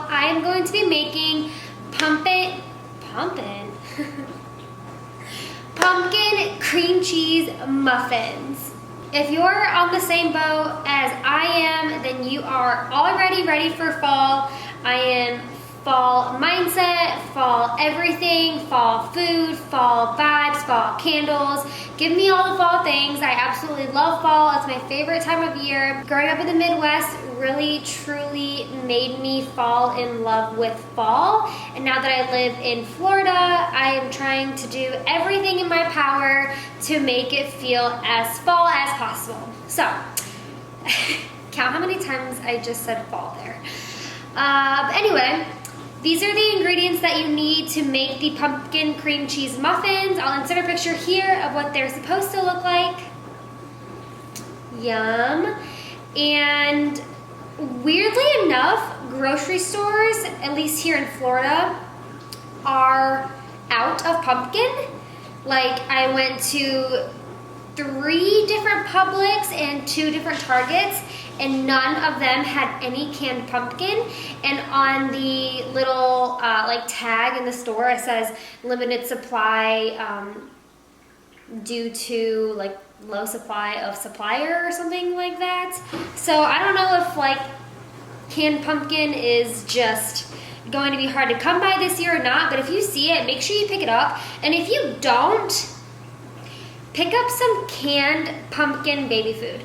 I am going to be making pumpkin cream cheese muffins. If you're on the same boat as I am, then you are already ready for fall. I am fall mindset, fall everything, fall food, fall vibes, fall candles. Give me all the fall things. I absolutely love fall. It's my favorite time of year. Growing up in the Midwest really truly made me fall in love with fall. And now that I live in Florida, I am trying to do everything in my power to make it feel as fall as possible. So, count how many times I just said fall there. Anyway, these are the ingredients that you need to make the pumpkin cream cheese muffins. I'll insert a picture here of what they're supposed to look like. Yum. And weirdly enough, grocery stores, at least here in Florida, are out of pumpkin. Like, I went to 3 different Publix and 2 different Targets, and none of them had any canned pumpkin. And on the little like tag in the store, it says limited supply due to like low supply of supplier or something like that. So I don't know if like canned pumpkin is just going to be hard to come by this year or not, but if you see it, make sure you pick it up. And if you don't, pick up some canned pumpkin baby food.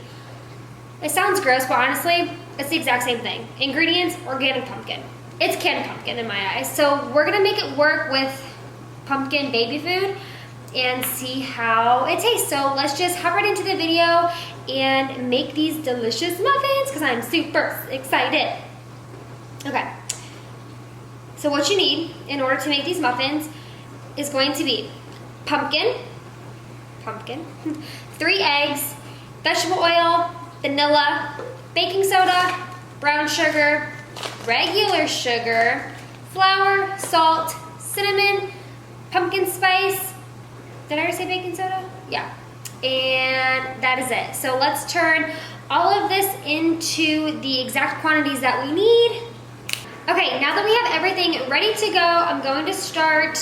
It sounds gross, but honestly, it's the exact same thing. Ingredients, organic pumpkin. It's canned pumpkin in my eyes. So we're gonna make it work with pumpkin baby food and see how it tastes. So let's just hop right into the video and make these delicious muffins because I'm super excited. Okay, so what you need in order to make these muffins is going to be pumpkin, 3 eggs, vegetable oil, vanilla, baking soda, brown sugar, regular sugar, flour, salt, cinnamon, pumpkin spice. Did I already say baking soda? Yeah. And that is it. So let's turn all of this into the exact quantities that we need. Okay, now that we have everything ready to go, I'm going to start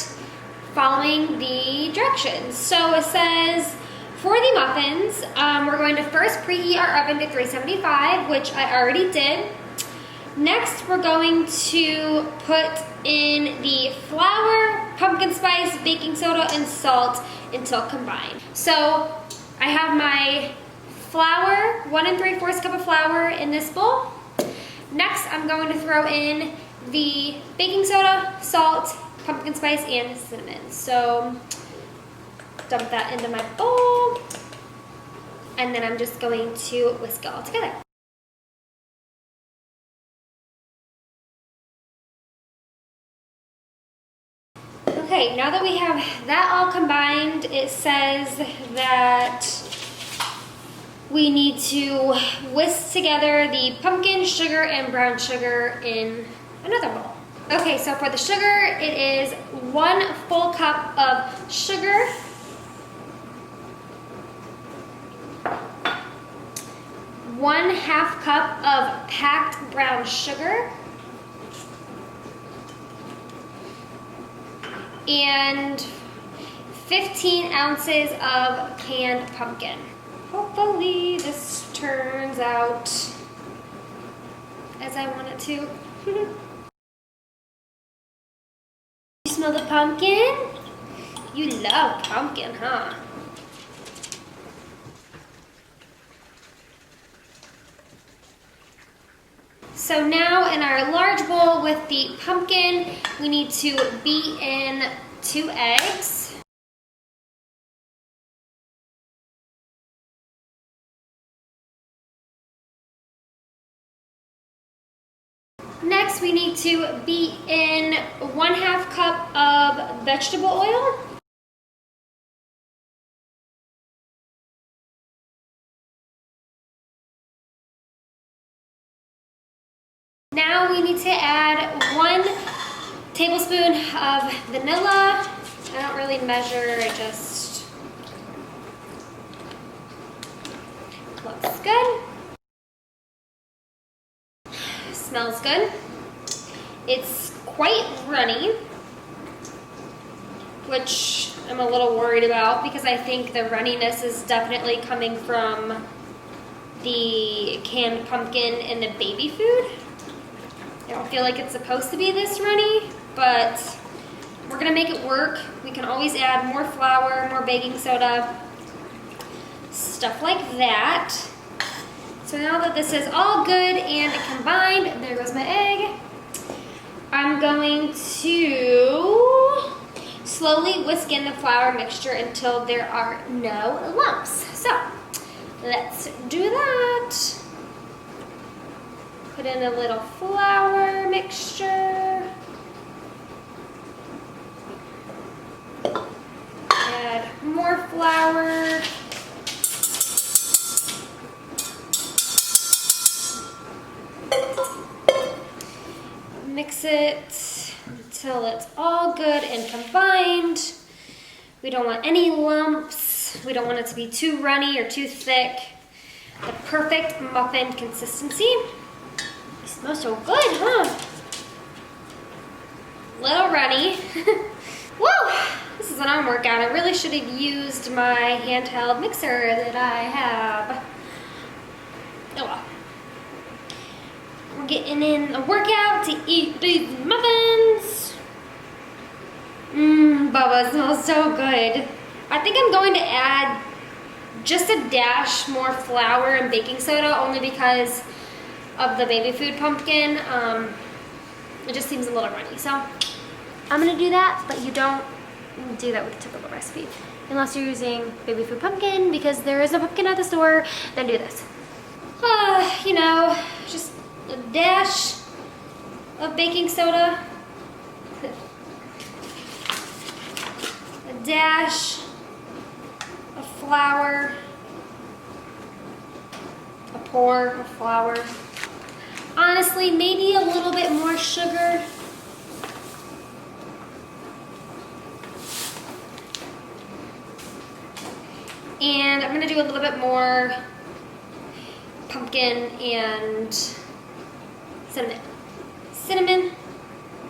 following the directions. So it says, for the muffins, we're going to first preheat our oven to 375, which I already did. Next, we're going to put in the flour, pumpkin spice, baking soda, and salt until combined. So I have my flour, 1 3/4 cup of flour in this bowl. Next, I'm going to throw in the baking soda, salt, pumpkin spice, and cinnamon. So dump that into my bowl, and then I'm just going to whisk it all together. Okay, now that we have that all combined, it says that we need to whisk together the pumpkin, sugar, and brown sugar in another bowl. Okay, so for the sugar, it is 1 full cup of sugar, 1/2 cup of packed brown sugar, and 15 ounces of canned pumpkin. Hopefully this turns out as I want it to. You smell the pumpkin? You love pumpkin, huh? So now in our large bowl with the pumpkin, we need to beat in 2 eggs. Next, we need to beat in 1/2 cup of vegetable oil. Now we need to add 1 tablespoon of vanilla. I don't really measure, it just looks good. Smells good. It's quite runny, which I'm a little worried about because I think the runniness is definitely coming from the canned pumpkin and the baby food. I don't feel like it's supposed to be this runny, but we're gonna make it work. We can always add more flour, more baking soda, stuff like that. So now that this is all good and combined, there goes my egg, I'm going to slowly whisk in the flour mixture until there are no lumps. So let's do that. Put in a little flour mixture. Add more flour. Mix it until it's all good and combined. We don't want any lumps. We don't want it to be too runny or too thick. The perfect muffin consistency. It smells so good, huh? Little runny. Woo! This is an arm workout. I really should have used my handheld mixer that I have. Oh well. We're getting in a workout to eat these muffins. Bubba, it smells so good. I think I'm going to add just a dash more flour and baking soda only because of the baby food pumpkin. It just seems a little runny. So I'm gonna do that, but you don't do that with a typical recipe. Unless you're using baby food pumpkin because there is a pumpkin at the store, then do this. You know, just a dash of baking soda, a dash of flour, a pour of flour. Honestly, maybe a little bit more sugar. And I'm gonna do a little bit more pumpkin and cinnamon. Cinnamon,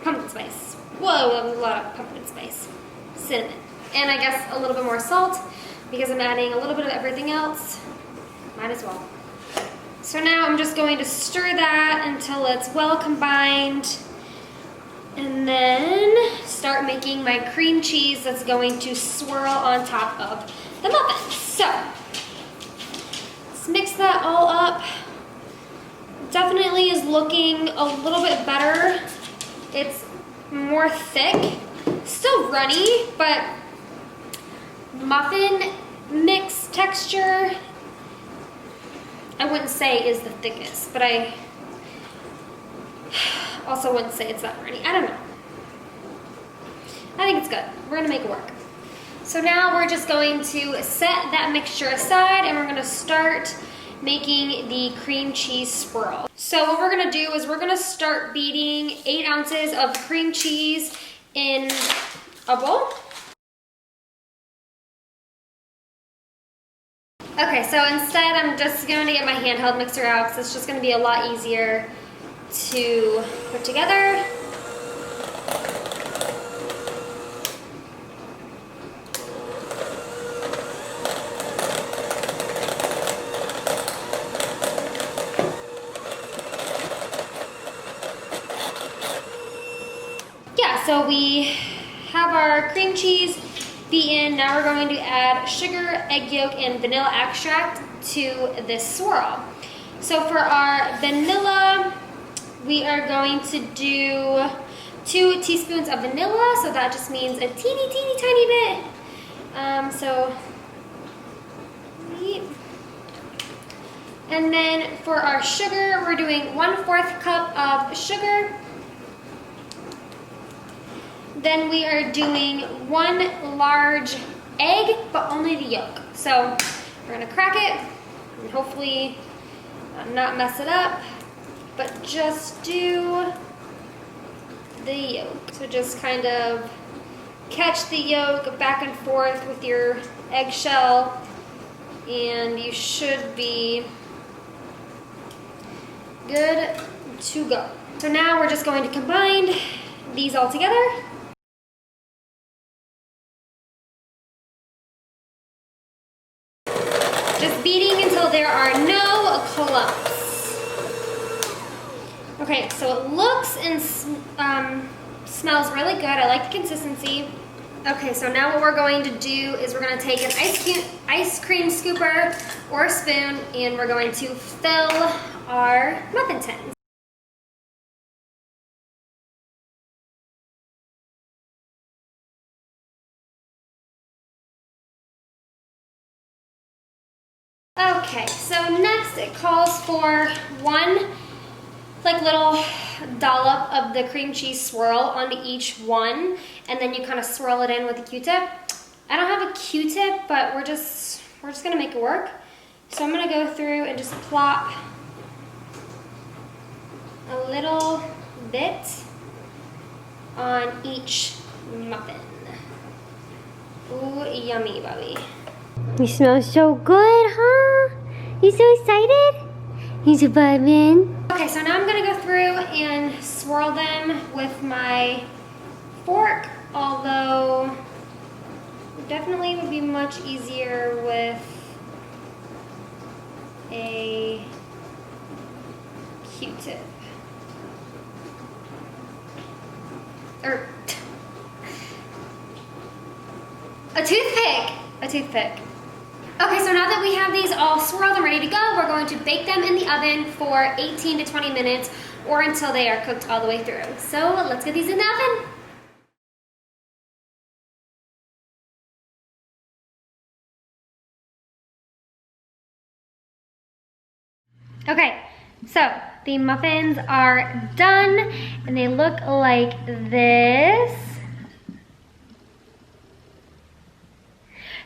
pumpkin spice. Whoa, a lot of pumpkin spice. Cinnamon. And I guess a little bit more salt because I'm adding a little bit of everything else. Might as well. So now I'm just going to stir that until it's well combined and then start making my cream cheese that's going to swirl on top of the muffins. So let's mix that all up. Definitely is looking a little bit better. It's more thick, still runny, but muffin mix texture, I wouldn't say is the thickest, but I also wouldn't say it's that runny. I don't know. I think it's good. We're gonna make it work. So now we're just going to set that mixture aside and we're gonna start making the cream cheese swirl. So what we're gonna do is we're gonna start beating 8 ounces of cream cheese in a bowl. Okay, so instead I'm just going to get my handheld mixer out because it's just going to be a lot easier to put together. Yeah, so we have our cream cheese beaten. Now we're going to add sugar, egg yolk, and vanilla extract to this swirl. So for our vanilla, we are going to do 2 teaspoons of vanilla. So that just means a teeny tiny bit. And then for our sugar, we're doing 1/4 cup of sugar. Then we are doing 1 large egg, but only the yolk. So we're gonna crack it and hopefully not mess it up, but just do the yolk. So just kind of catch the yolk back and forth with your eggshell and you should be good to go. So now we're just going to combine these all together. Just beating until there are no clumps. Okay, so it looks and smells really good. I like the consistency. Okay, so now what we're going to do is we're going to take an ice cream scooper or a spoon, and we're going to fill our muffin tins. Okay, so next it calls for one little dollop of the cream cheese swirl onto each one, and then you kind of swirl it in with a Q-tip. I don't have a Q-tip, but we're just gonna make it work. So I'm gonna go through and just plop a little bit on each muffin. Ooh, yummy, Bobby. You smell so good, huh? You so excited? He's a muffin. Okay, so now I'm gonna go through and swirl them with my fork, although it definitely would be much easier with a Q-tip. Or a toothpick. A toothpick. Okay, so now that we have these all swirled and ready to go, we're going to bake them in the oven for 18 to 20 minutes or until they are cooked all the way through. So let's get these in the oven. Okay, so the muffins are done and they look like this.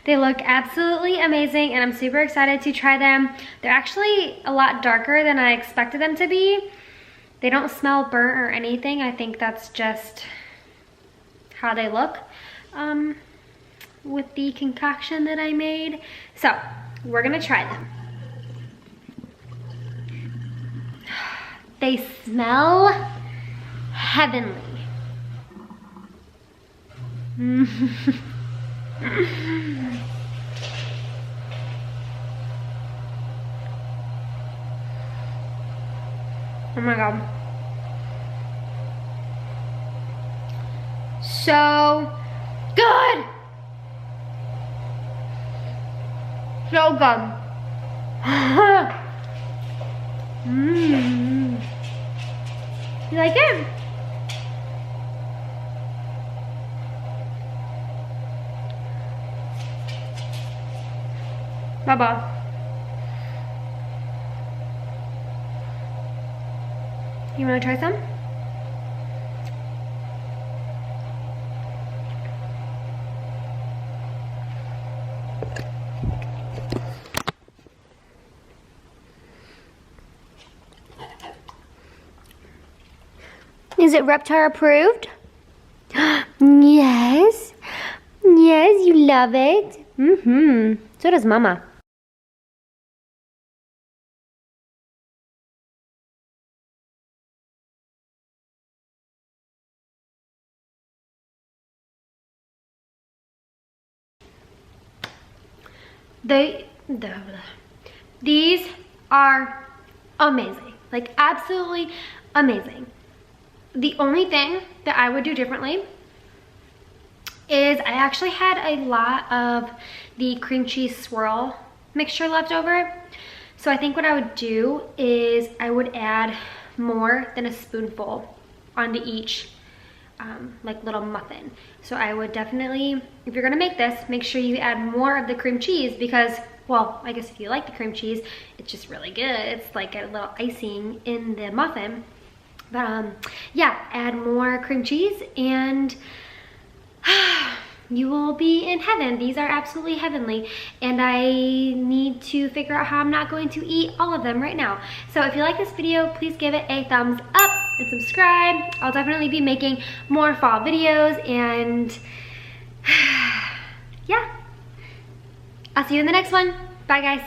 They look absolutely amazing and I'm super excited to try them. They're actually a lot darker than I expected them to be. They don't smell burnt or anything. I think that's just how they look with the concoction that I made. So we're gonna try them. They smell heavenly. Oh my god. So good. So good. You like it? Baba. You wanna try some? Is it Reptar approved? Yes. Yes, you love it. So does Mama. These are amazing, like absolutely amazing. The only thing that I would do differently is I actually had a lot of the cream cheese swirl mixture left over. So I think what I would do is I would add more than a spoonful onto each like little muffin. So I would definitely, if you're gonna make this, make sure you add more of the cream cheese because, well, I guess if you like the cream cheese, it's just really good. It's like a little icing in the muffin. But yeah, add more cream cheese and you will be in heaven. These are absolutely heavenly. And I need to figure out how I'm not going to eat all of them right now. So if you like this video, please give it a thumbs up and subscribe. I'll definitely be making more fall videos and yeah. I'll see you in the next one. Bye guys.